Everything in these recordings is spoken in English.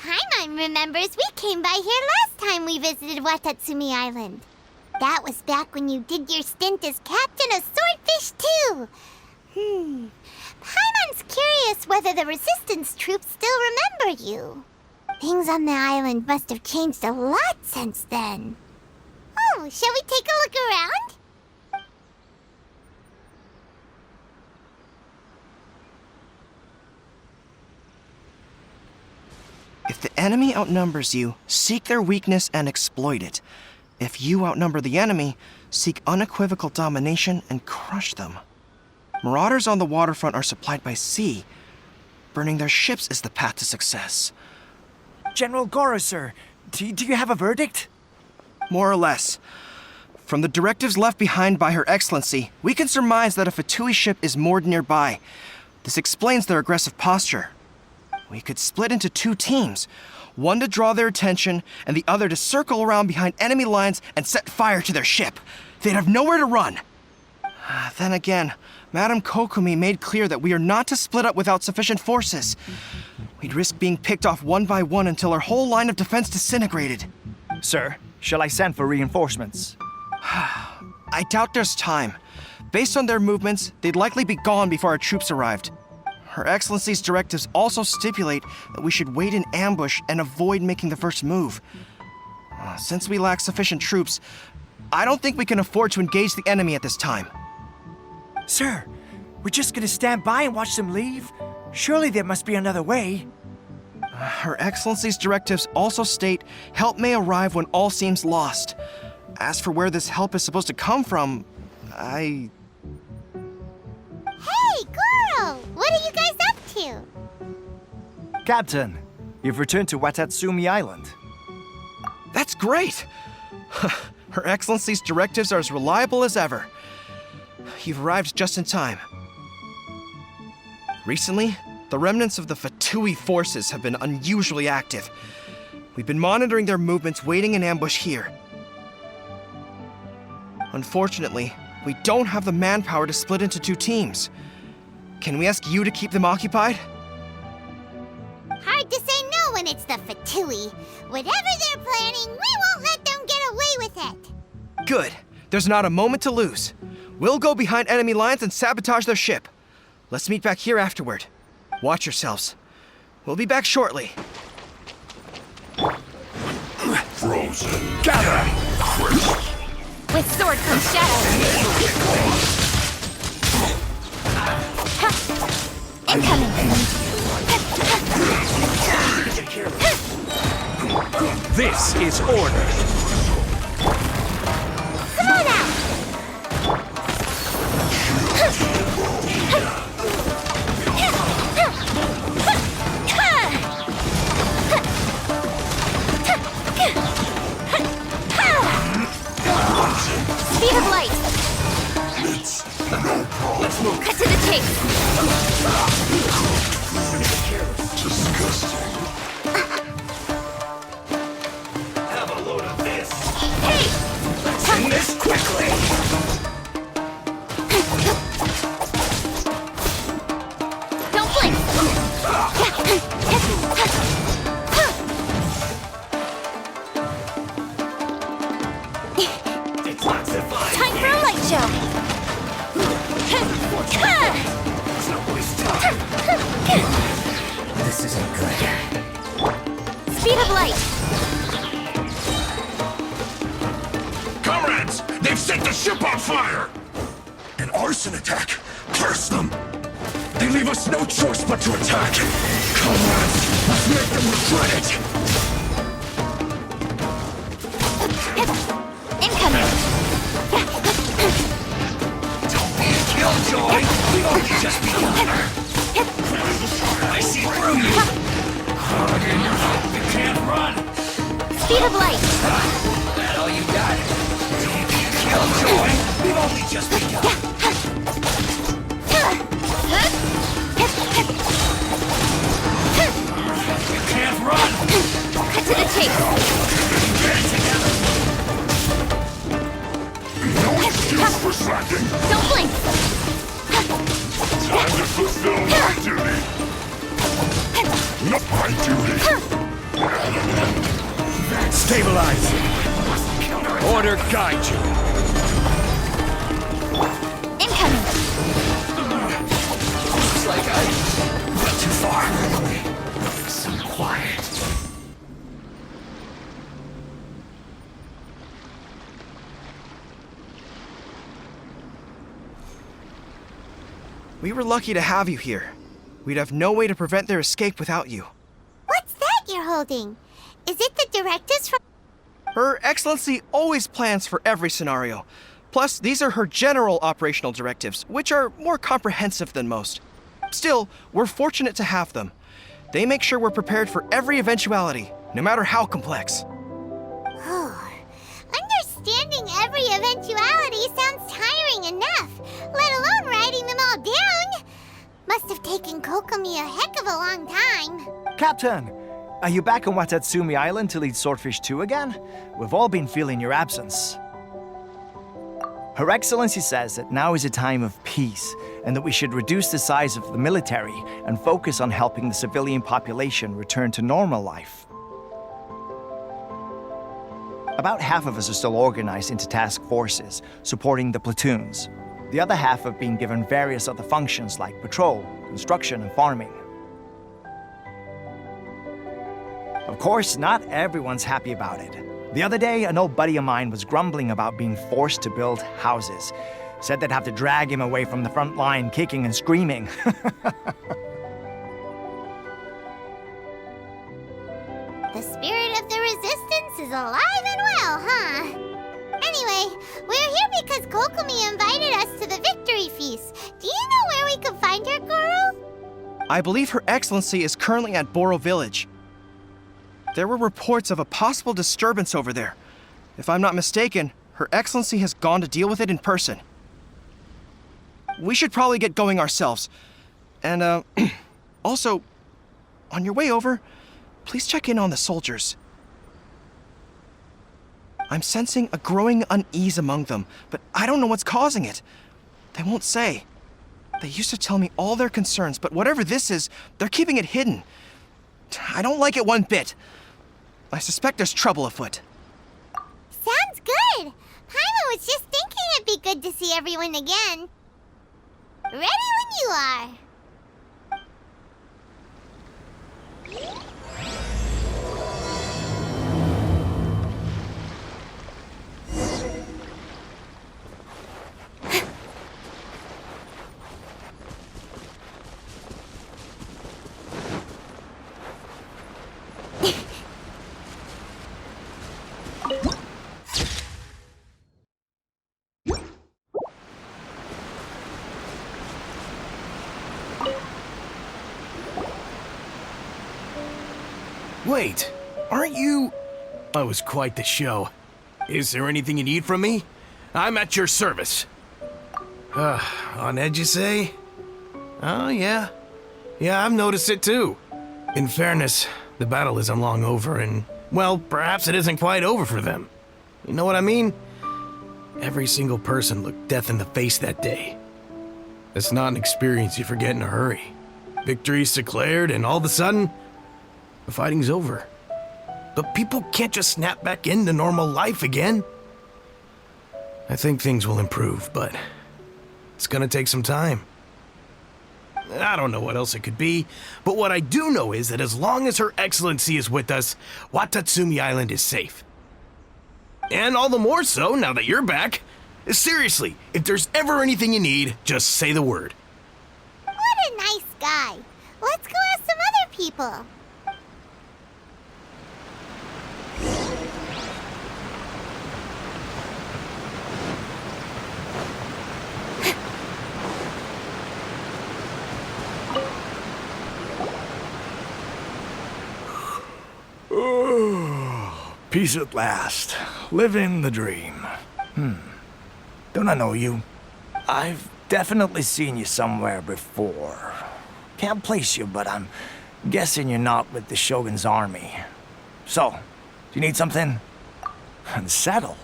Paimon remembers we came by here last time we visited Watatsumi Island. That was back when you did your stint as captain of Swordfish too. Paimon's curious whether the Resistance troops still remember you. Things on the island must have changed a lot since then. Oh, shall we take a look around? If the enemy outnumbers you, seek their weakness and exploit it. If you outnumber the enemy, seek unequivocal domination and crush them. Marauders on the waterfront are supplied by sea. Burning their ships is the path to success. General Goro, sir, do you have a verdict? More or less. From the directives left behind by Her Excellency, we can surmise that a Fatui ship is moored nearby. This explains their aggressive posture. We could split into two teams, one to draw their attention and the other to circle around behind enemy lines and set fire to their ship. They'd have nowhere to run. Then again, Madame Kokomi made clear that we are not to split up without sufficient forces. We'd risk being picked off one by one until our whole line of defense disintegrated. Sir, shall I send for reinforcements? I doubt there's time. Based on their movements, they'd likely be gone before our troops arrived. Her Excellency's directives also stipulate that we should wait in ambush and avoid making the first move. Since we lack sufficient troops, I don't think we can afford to engage the enemy at this time. Sir, we're just gonna stand by and watch them leave? Surely there must be another way. Her Excellency's directives also state help may arrive when all seems lost. As for where this help is supposed to come from, Hey, Goro! What are you guys up to? Captain, you've returned to Watatsumi Island. That's great! Her Excellency's directives are as reliable as ever. You've arrived just in time. Recently, the remnants of the Fatui forces have been unusually active. We've been monitoring their movements, waiting in ambush here. Unfortunately, we don't have the manpower to split into two teams. Can we ask you to keep them occupied? Hard to say no when it's the Fatui. Whatever they're planning, we won't let them get away with it. Good. There's not a moment to lose. We'll go behind enemy lines and sabotage their ship. Let's meet back here afterward. Watch yourselves. We'll be back shortly. Frozen. Gather! With sword comes shadow. Incoming. This is order. Come on out! Speed of light. It's no problem. Let's move. Cut to the chase. Disgusting. Have a load of this. Hey! Let's end this quickly. Don't blink. Detoxify. Time for a light show. It's no waste time. This isn't good. Speed of light. Comrades, they've set the ship on fire! An arson attack! Curse them! They leave us no choice but to attack! Comrades, let's make them regret it! Incoming. Don't be a killjoy! We've only just begun! I see through you! You can't run! Speed of light. That all you got? Don't be a killjoy! We've only just begun! You can't run! Cut to the chase. Get it together! No excuse for slacking! Don't blink. Time to fulfill my duty! Not my duty! Stabilize! Order guide you! Incoming! Looks like I went too far. Some quiet. We were lucky to have you here. We'd have no way to prevent their escape without you. What's that you're holding? Is it the directives from... Her Excellency always plans for every scenario. Plus, these are her general operational directives, which are more comprehensive than most. Still, we're fortunate to have them. They make sure we're prepared for every eventuality, no matter how complex. Understanding every eventuality sounds tiring enough, let alone writing them all down. Must have taken Kokomi a heck of a long time. Captain, are you back on Watatsumi Island to lead Swordfish 2 again? We've all been feeling your absence. Her Excellency says that now is a time of peace, and that we should reduce the size of the military and focus on helping the civilian population return to normal life. About half of us are still organized into task forces, supporting the platoons. The other half have been given various other functions like patrol, construction, and farming. Of course, not everyone's happy about it. The other day, an old buddy of mine was grumbling about being forced to build houses. Said they'd have to drag him away from the front line, kicking and screaming. The spirit of the resistance is alive and well, huh? Anyway, we're here because Kokomi invited us to the victory feast. Do you know where we could find her, Goro? I believe Her Excellency is currently at Boro Village. There were reports of a possible disturbance over there. If I'm not mistaken, Her Excellency has gone to deal with it in person. We should probably get going ourselves. And, also, on your way over, please check in on the soldiers. I'm sensing a growing unease among them, but I don't know what's causing it. They won't say. They used to tell me all their concerns, but whatever this is, they're keeping it hidden. I don't like it one bit. I suspect there's trouble afoot. Sounds good. Paimon was just thinking it'd be good to see everyone again. Ready when you are. Wait, aren't you... That was quite the show. Is there anything you need from me? I'm at your service. On edge, you say? Oh, yeah. Yeah, I've noticed it too. In fairness, the battle isn't long over and, well, perhaps it isn't quite over for them. You know what I mean? Every single person looked death in the face that day. It's not an experience you forget in a hurry. Victory's declared and all of a sudden, the fighting's over. But people can't just snap back into normal life again. I think things will improve, but it's gonna take some time. I don't know what else it could be, but what I do know is that as long as Her Excellency is with us, Watatsumi Island is safe. And all the more so now that you're back. Seriously, if there's ever anything you need, just say the word. What a nice guy. Let's go ask some other people. Peace at last. Living the dream. Don't I know you? I've definitely seen you somewhere before. Can't place you, but I'm guessing you're not with the Shogun's army. So, do you need something? Unsettled?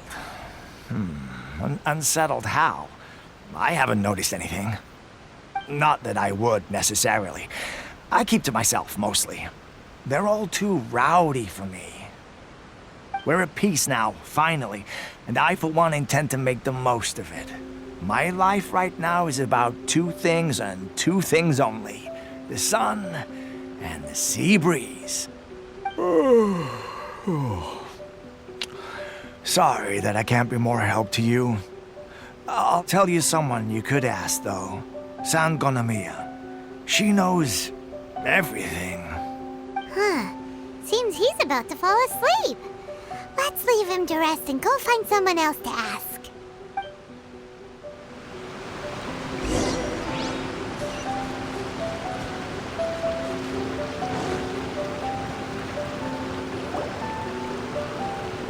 Unsettled how? I haven't noticed anything. Not that I would, necessarily. I keep to myself, mostly. They're all too rowdy for me. We're at peace now, finally, and I for one intend to make the most of it. My life right now is about two things and two things only. The sun and the sea breeze. Sorry that I can't be more help to you. I'll tell you someone you could ask, though. San Gonomiya. She knows everything. Huh. Seems he's about to fall asleep. Let's leave him to rest and go find someone else to ask.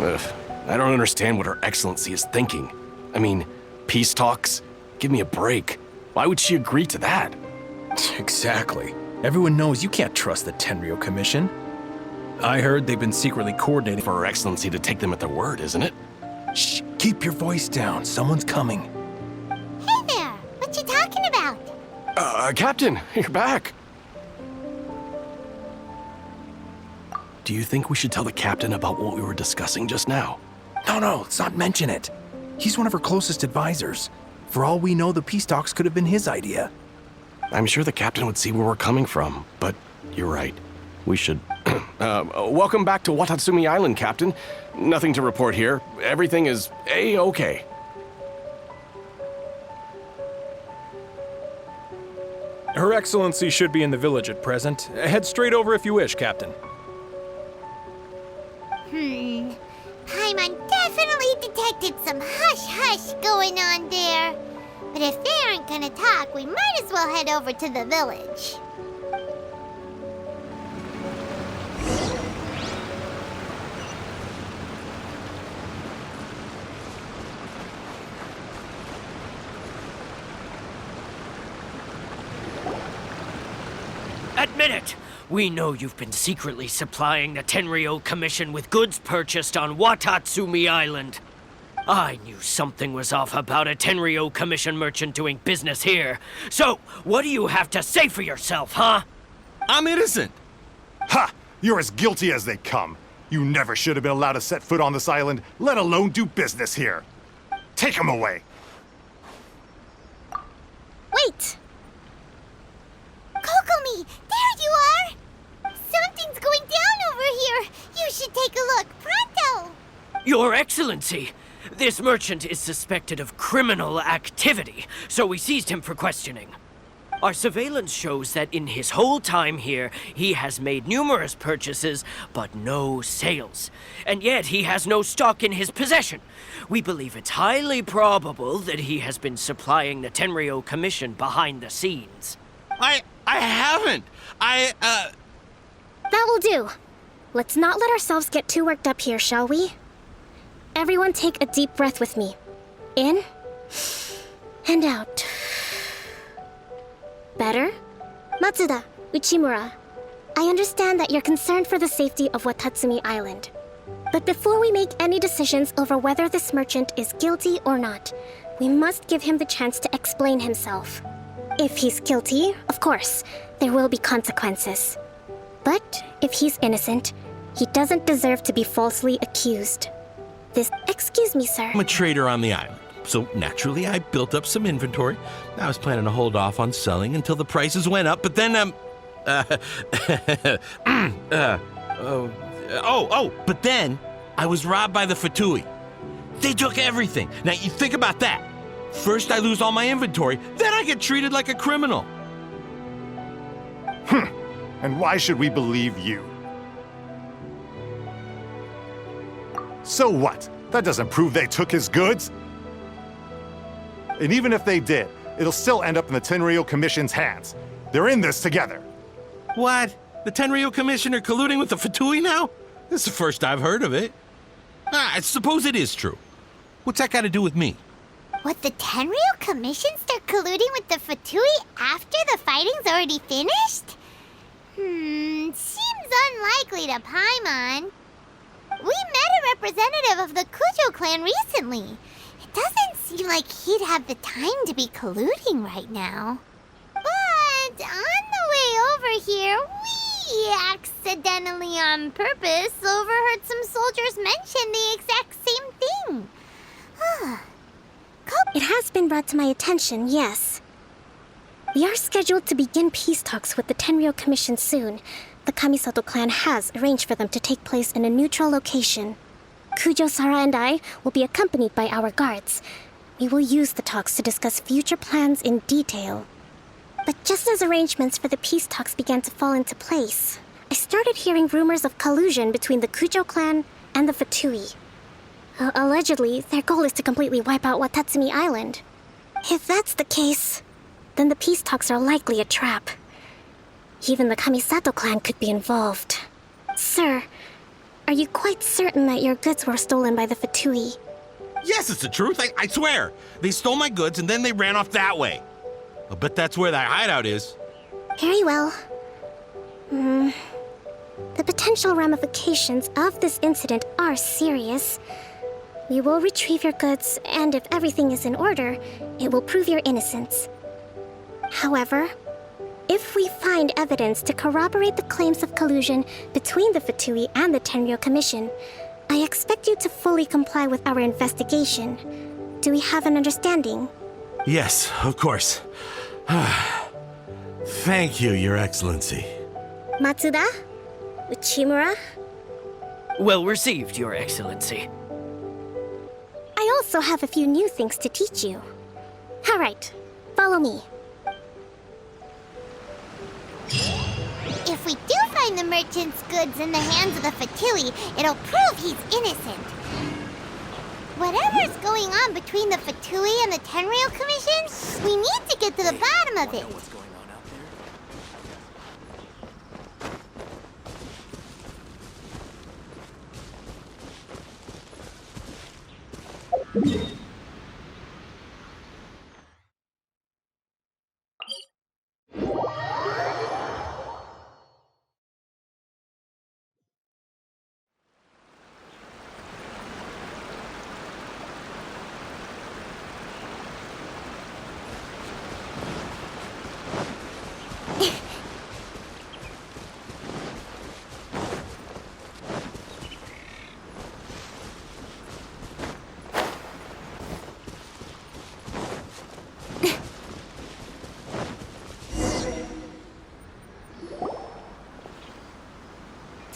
Ugh, I don't understand what Her Excellency is thinking. I mean, peace talks? Give me a break. Why would she agree to that? Exactly. Everyone knows you can't trust the Tenryo Commission. I heard they've been secretly coordinating For Her Excellency to take them at their word, isn't it? Shh, keep your voice down. Someone's coming. Hey there! What you talking about? Captain, you're back. Do you think we should tell the captain about what we were discussing just now? No, let's not mention it. He's one of her closest advisors. For all we know, the peace talks could have been his idea. I'm sure the captain would see where we're coming from, but you're right. We should... welcome back to Watatsumi Island, Captain. Nothing to report here. Everything is A-okay. Her Excellency should be in the village at present. Head straight over if you wish, Captain. Paimon definitely detected some hush-hush going on there. But if they aren't gonna talk, we might as well head over to the village. Admit it! We know you've been secretly supplying the Tenryo Commission with goods purchased on Watatsumi Island. I knew something was off about a Tenryo Commission merchant doing business here. So, what do you have to say for yourself, huh? I'm innocent! Ha! You're as guilty as they come. You never should have been allowed to set foot on this island, let alone do business here. Take him away! Wait! Kokomi! There you are! Something's going down over here! You should take a look, pronto! Your Excellency! This merchant is suspected of criminal activity, so we seized him for questioning. Our surveillance shows that in his whole time here, he has made numerous purchases, but no sales. And yet he has no stock in his possession. We believe it's highly probable that he has been supplying the Tenryo Commission behind the scenes. I haven't! That will do. Let's not let ourselves get too worked up here, shall we? Everyone take a deep breath with me. In and out. Better? Matsuda, Uchimura, I understand that you're concerned for the safety of Watatsumi Island. But before we make any decisions over whether this merchant is guilty or not, we must give him the chance to explain himself. If he's guilty, of course, there will be consequences. But if he's innocent, he doesn't deserve to be falsely accused. Excuse me, sir. I'm a trader on the island, so naturally I built up some inventory. I was planning to hold off on selling until the prices went up, but then, but then I was robbed by the Fatui. They took everything. Now, you think about that. First I lose all my inventory, then I get treated like a criminal. And why should we believe you? So what? That doesn't prove they took his goods. And even if they did, it'll still end up in the Tenryo Commission's hands. They're in this together. What? The Tenryo Commission are colluding with the Fatui now? This is the first I've heard of it. I suppose it is true. What's that got to do with me? Would the Tenryo Commission start colluding with the Fatui after the fighting's already finished? Seems unlikely to Paimon. We met a representative of the Kujo clan recently. It doesn't seem like he'd have the time to be colluding right now. But on the way over here, we he accidentally on purpose overheard some soldiers mention the exact same thing. It has been brought to my attention, yes. We are scheduled to begin peace talks with the Tenryou Commission soon. The Kamisato clan has arranged for them to take place in a neutral location. Kujo, Sara, and I will be accompanied by our guards. We will use the talks to discuss future plans in detail. But just as arrangements for the peace talks began to fall into place, I started hearing rumors of collusion between the Kujo clan and the Fatui. Allegedly, their goal is to completely wipe out Watatsumi Island. If that's the case, then the peace talks are likely a trap. Even the Kamisato clan could be involved. Sir, are you quite certain that your goods were stolen by the Fatui? Yes, it's the truth. I swear. They stole my goods and then they ran off that way. I'll bet that's where that hideout is. Very well. The potential ramifications of this incident are serious. We will retrieve your goods, and if everything is in order, it will prove your innocence. However, if we find evidence to corroborate the claims of collusion between the Fatui and the Tenryou Commission, I expect you to fully comply with our investigation. Do we have an understanding? Yes, of course. Thank you, Your Excellency. Matsuda? Uchimura? Well received, Your Excellency. I also have a few new things to teach you. All right, follow me. If we do find the merchant's goods in the hands of the Fatui, it'll prove he's innocent. Whatever's going on between the Fatui and the Tenryou Commission, we need to get to the bottom of it.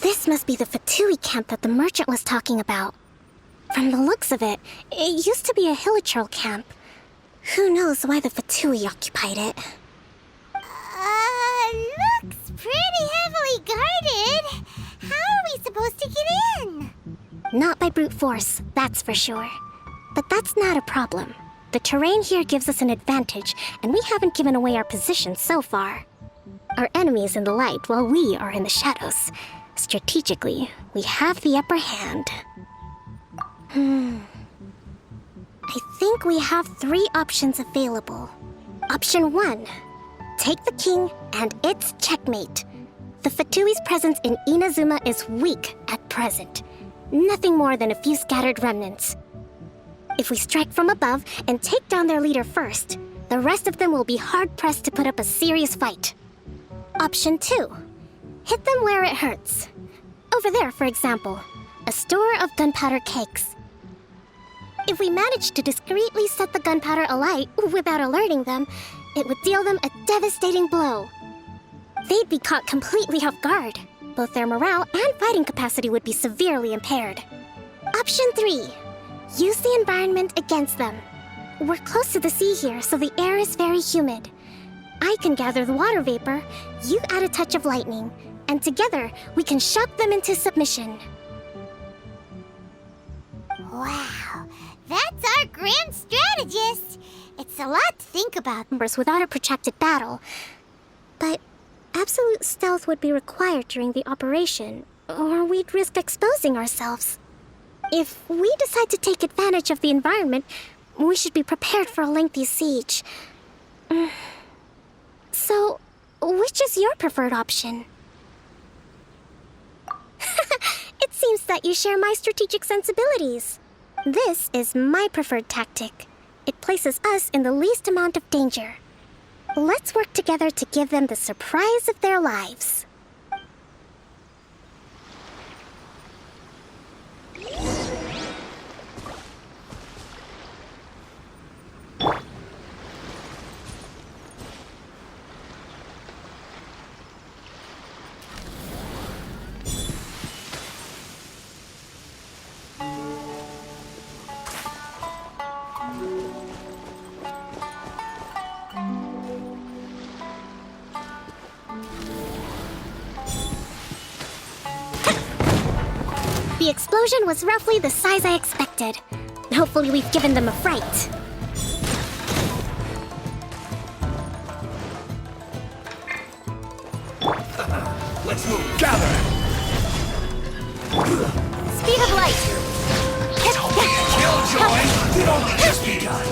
This must be the Fatui camp that the merchant was talking about. From the looks of it, it used to be a Hilichurl camp. Who knows why the Fatui occupied it? Looks pretty heavily guarded. How are we supposed to get in? Not by brute force, that's for sure. But that's not a problem. The terrain here gives us an advantage, and we haven't given away our position so far. Our enemy is in the light while we are in the shadows. Strategically, we have the upper hand. I think we have 3 options available. Option 1. Take the king, and it's checkmate. The Fatui's presence in Inazuma is weak at present. Nothing more than a few scattered remnants. If we strike from above and take down their leader first, the rest of them will be hard-pressed to put up a serious fight. Option 2. Hit them where it hurts. Over there, for example, a store of gunpowder cakes. If we manage to discreetly set the gunpowder alight without alerting them, it would deal them a devastating blow. They'd be caught completely off guard. Both their morale and fighting capacity would be severely impaired. Option 3. Use the environment against them. We're close to the sea here, so the air is very humid. I can gather the water vapor, you add a touch of lightning, and together we can shock them into submission. Wow, that's our grand strategist. It's a lot to think about. Numbers without a protracted battle. But absolute stealth would be required during the operation, or we'd risk exposing ourselves. If we decide to take advantage of the environment, we should be prepared for a lengthy siege. So, which is your preferred option? It seems that you share my strategic sensibilities. This is my preferred tactic. It places us in the least amount of danger. Let's work together to give them the surprise of their lives. The explosion was roughly the size I expected. Hopefully we've given them a fright. Let's move. Gather! Speed of light. Killjoy! It only just begun.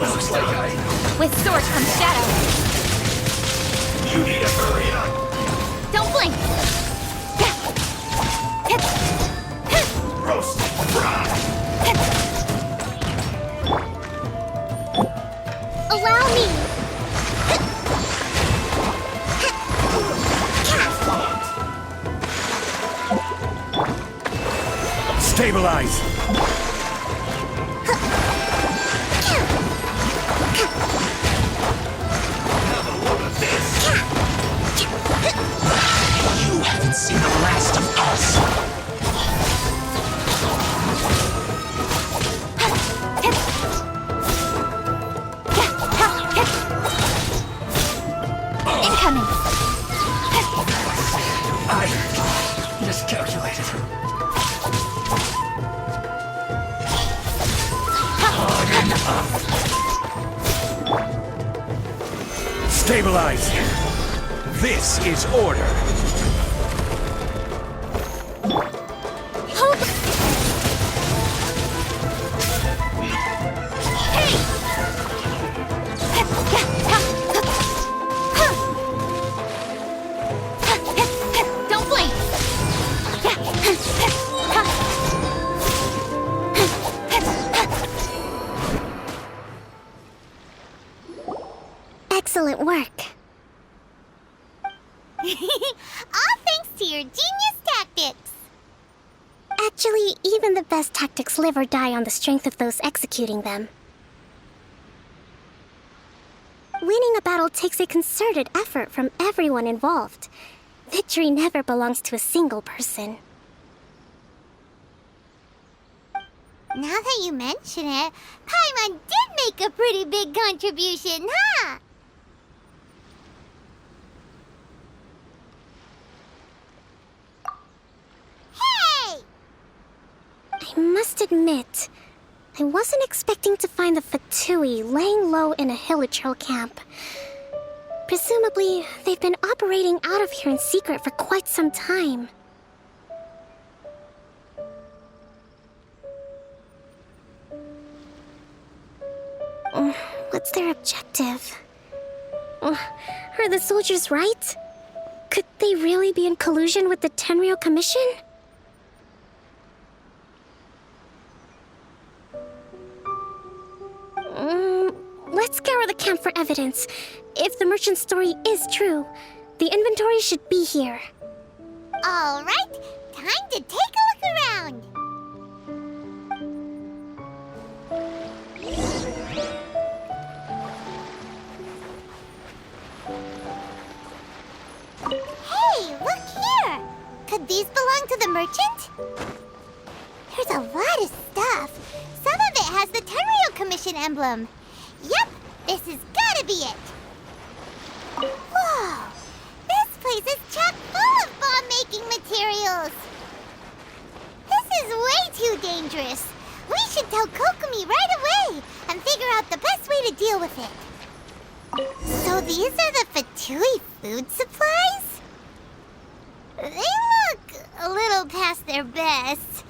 Looks like With sword comes shadow. you need to hurry up. Don't blink. Roast, fry. Allow me! Stabilize! You haven't seen the last of us. Incoming. I miscalculated. Stabilize! This is order. Hold! Don't blink. Excellent work. All thanks to your genius tactics. Actually, even the best tactics live or die on the strength of those executing them. Winning a battle takes a concerted effort from everyone involved. Victory never belongs to a single person. Now that you mention it, Paimon did make a pretty big contribution, huh? Hey! I must admit, I wasn't expecting to find the Fatui laying low in a Hilichurl camp. Presumably, they've been operating out of here in secret for quite some time. What's their objective? Are the soldiers right? Could they really be in collusion with the Tenryou Commission? Let's scour the camp for evidence. If the merchant's story is true, the inventory should be here. All right, time to take a look around. Hey, look here! Could these belong to the merchant? There's a lot of stuff. Some of it has the Tenryou Commission emblem. Yep, this has gotta be it. Whoa! This place is chock full of bomb-making materials. This is way too dangerous. We should tell Kokomi right away and figure out the best way to deal with it. So these are the Fatui food supplies? They look a little past their best.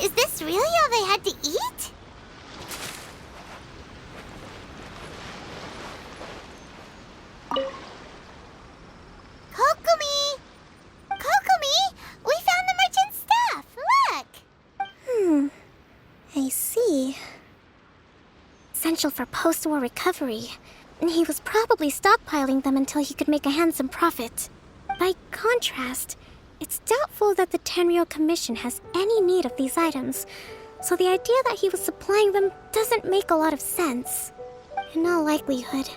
Is this really all they had to eat? Kokomi! Kokomi! We found the merchant's stuff! Look! I see. Essential for post-war recovery. He was probably stockpiling them until he could make a handsome profit. By contrast, it's doubtful that the Tenryou Commission has any need of these items, so the idea that he was supplying them doesn't make a lot of sense. In all likelihood,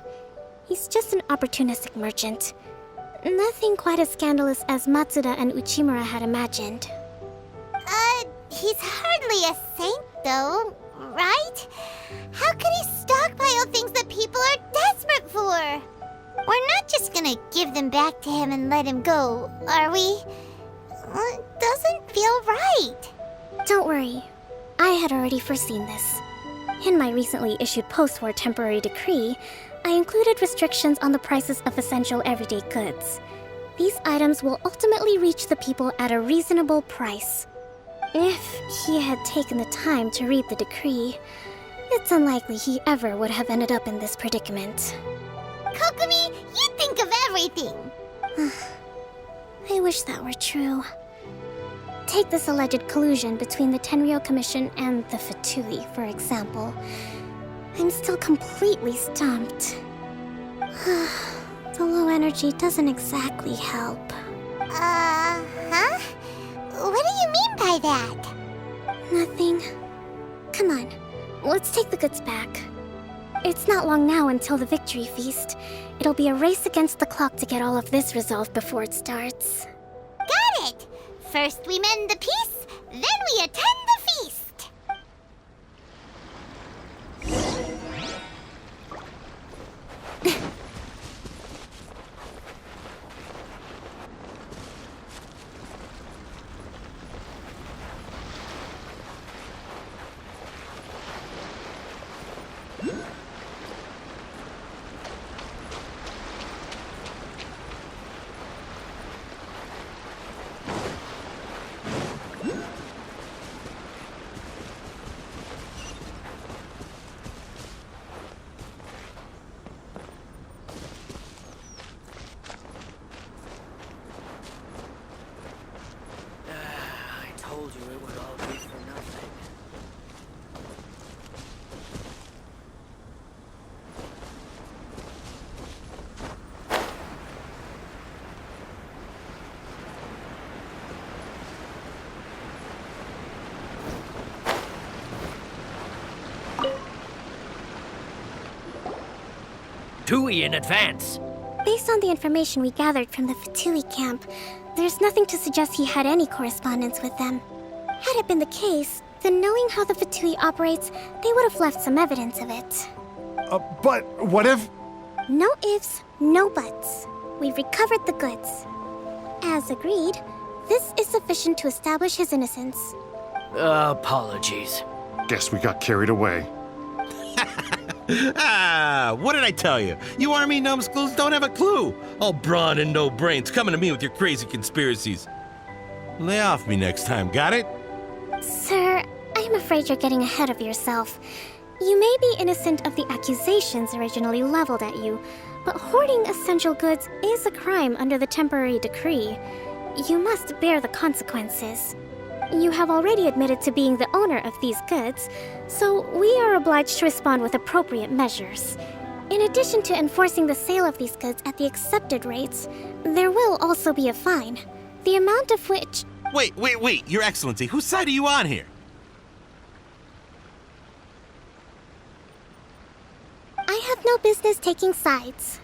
he's just an opportunistic merchant. Nothing quite as scandalous as Matsuda and Uchimura had imagined. He's hardly a saint, though, right? How could he stockpile things that people are desperate for? We're not just gonna give them back to him and let him go, are we? It doesn't feel right. Don't worry. I had already foreseen this. In my recently issued post-war temporary decree, I included restrictions on the prices of essential everyday goods. These items will ultimately reach the people at a reasonable price. If he had taken the time to read the decree, it's unlikely he ever would have ended up in this predicament. Kokomi, you think of everything! I wish that were true. Take this alleged collusion between the Tenryou Commission and the Fatui, for example. I'm still completely stumped. The low energy doesn't exactly help. Huh? What do you mean by that? Nothing. Come on, let's take the goods back. It's not long now until the victory feast. It'll be a race against the clock to get all of this resolved before it starts. Got it! First we mend the peace, then we attend the feast! Told you it would all be for nothing. Tui in advance. Based on the information we gathered from the Fatui camp, there's nothing to suggest he had any correspondence with them. Had it been the case, then knowing how the Fatui operates, they would have left some evidence of it. But what if... No ifs, no buts. We've recovered the goods. As agreed, this is sufficient to establish his innocence. Apologies. Guess we got carried away. What did I tell you? You army numbskulls don't have a clue. All brawn and no brains coming to me with your crazy conspiracies. Lay off me next time, got it? Sir, I'm afraid you're getting ahead of yourself. You may be innocent of the accusations originally leveled at you, but hoarding essential goods is a crime under the temporary decree. You must bear the consequences. You have already admitted to being the owner of these goods, so we are obliged to respond with appropriate measures. In addition to enforcing the sale of these goods at the accepted rates, there will also be a fine, the amount of which... Wait, Your Excellency, whose side are you on here? I have no business taking sides.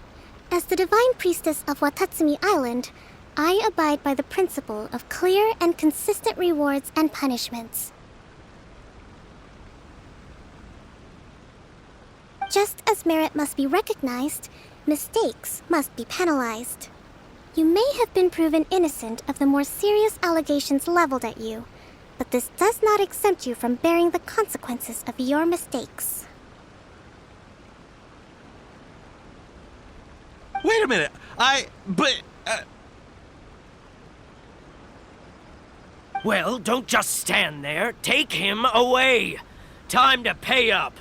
As the Divine Priestess of Watatsumi Island, I abide by the principle of clear and consistent rewards and punishments. Just as merit must be recognized, mistakes must be penalized. You may have been proven innocent of the more serious allegations leveled at you, but this does not exempt you from bearing the consequences of your mistakes. Wait a minute, Well, don't just stand there. Take him away. Time to pay up.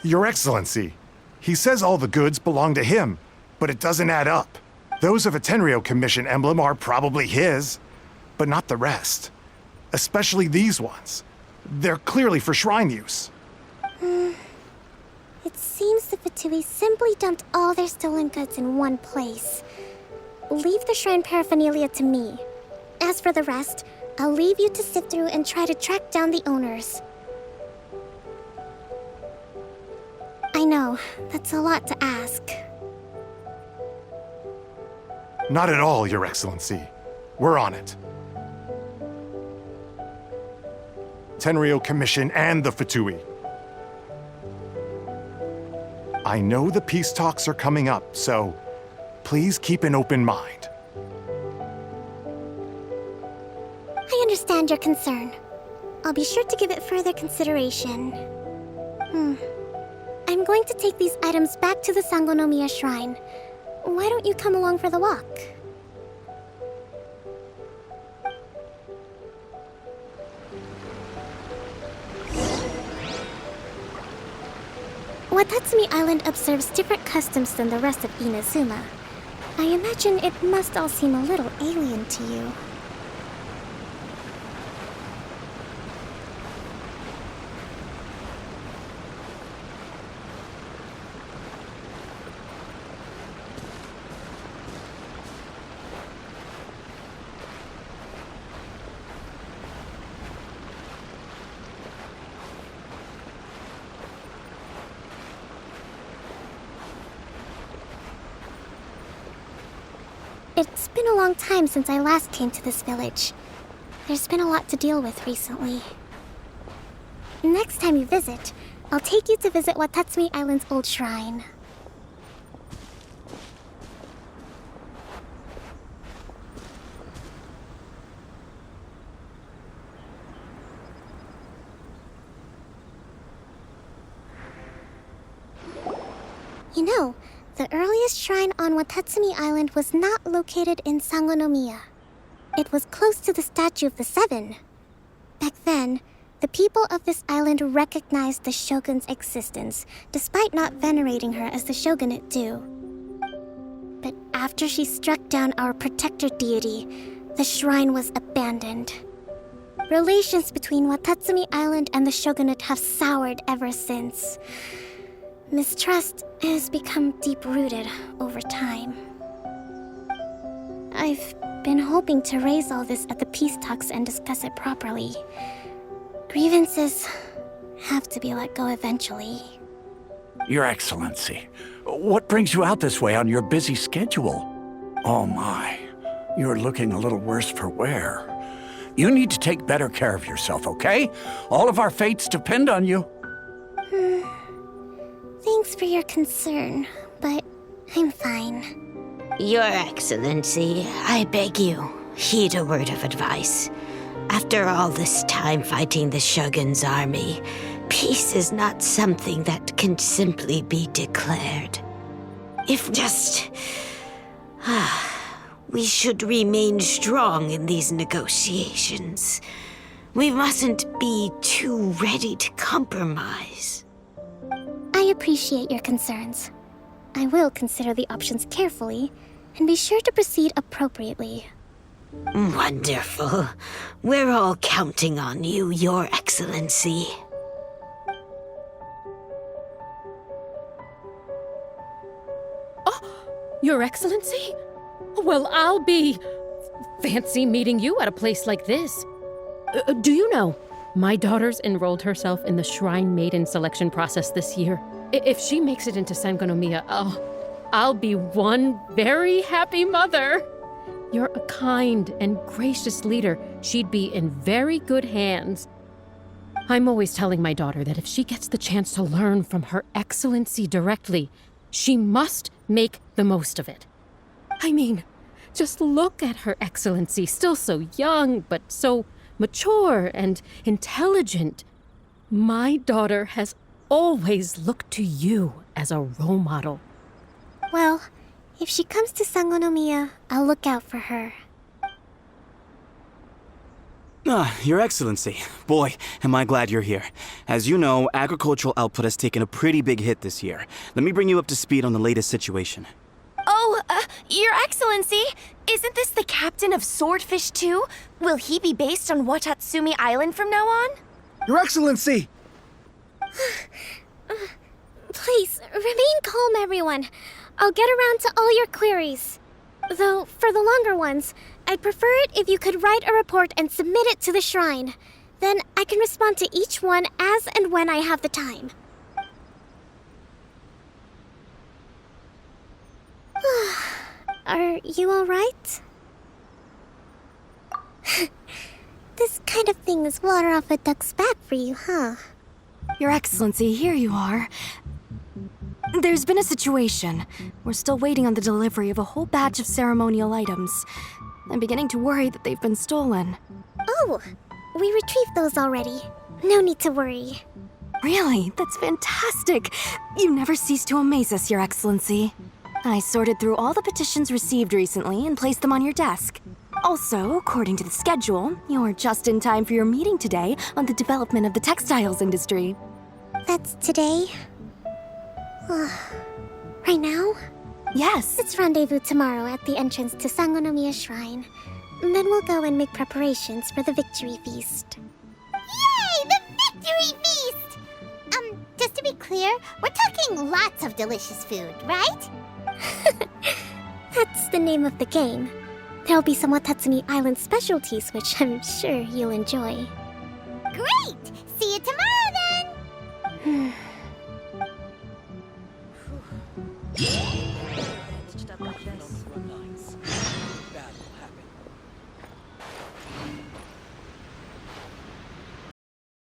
Your Excellency, he says all the goods belong to him, but it doesn't add up. Those of a Tenryou Commission emblem are probably his, but not the rest. Especially these ones. They're clearly for shrine use. It seems the Fatui simply dumped all their stolen goods in one place. Leave the shrine paraphernalia to me. As for the rest, I'll leave you to sift through and try to track down the owners. I know, that's a lot to ask. Not at all, Your Excellency. We're on it. Tenryou Commission and the Fatui. I know the peace talks are coming up, so please keep an open mind. I understand your concern. I'll be sure to give it further consideration. I'm going to take these items back to the Sangonomiya Shrine. Why don't you come along for the walk? Watatsumi Island observes different customs than the rest of Inazuma. I imagine it must all seem a little alien to you. It's been a long time since I last came to this village. There's been a lot to deal with recently. Next time you visit, I'll take you to visit Watatsumi Island's old shrine. You know, the earliest shrine on Watatsumi Island was not located in Sangonomiya. It was close to the Statue of the Seven. Back then, the people of this island recognized the shogun's existence, despite not venerating her as the shogunate do. But after she struck down our protector deity, the shrine was abandoned. Relations between Watatsumi Island and the shogunate have soured ever since. Mistrust has become deep-rooted over time. I've been hoping to raise all this at the peace talks and discuss it properly. Grievances have to be let go eventually. Your Excellency, what brings you out this way on your busy schedule? Oh my, you're looking a little worse for wear. You need to take better care of yourself, okay? All of our fates depend on you. Thanks for your concern, but I'm fine. Your Excellency, I beg you, heed a word of advice. After all this time fighting the Shogun's army, peace is not something that can simply be declared. If just... we should remain strong in these negotiations. We mustn't be too ready to compromise. I appreciate your concerns. I will consider the options carefully and be sure to proceed appropriately. Wonderful. We're all counting on you, Your Excellency. Oh, Your Excellency? Well, I'll be... fancy meeting you at a place like this. Do you know, my daughter's enrolled herself in the Shrine Maiden selection process this year. If she makes it into Sangonomiya, I'll be one very happy mother. You're a kind and gracious leader. She'd be in very good hands. I'm always telling my daughter that if she gets the chance to learn from Her Excellency directly, she must make the most of it. I mean, just look at Her Excellency, still so young, but so mature and intelligent. My daughter has always looked to you as a role model. Well, if she comes to Sangonomiya, I'll look out for her. Your Excellency. Boy, am I glad you're here. As you know, agricultural output has taken a pretty big hit this year. Let me bring you up to speed on the latest situation. Oh, Your Excellency, isn't this the captain of Swordfish too? Will he be based on Watatsumi Island from now on? Your Excellency! Please, remain calm, everyone. I'll get around to all your queries. Though, for the longer ones, I'd prefer it if you could write a report and submit it to the shrine. Then I can respond to each one as and when I have the time. Are you alright? This kind of thing is water off a duck's back for you, huh? Your Excellency, here you are. There's been a situation. We're still waiting on the delivery of a whole batch of ceremonial items. I'm beginning to worry that they've been stolen. Oh, we retrieved those already. No need to worry. Really? That's fantastic. You never cease to amaze us, Your Excellency. I sorted through all the petitions received recently and placed them on your desk. Also, according to the schedule, you're just in time for your meeting today on the development of the textiles industry. That's today? Right now? Yes. Let's rendezvous tomorrow at the entrance to Sangonomiya Shrine. Then we'll go and make preparations for the victory feast. Yay! The victory feast! Just to be clear, we're talking lots of delicious food, right? That's the name of the game. There'll be some Watatsumi Island specialties, which I'm sure you'll enjoy. Great! See you tomorrow then!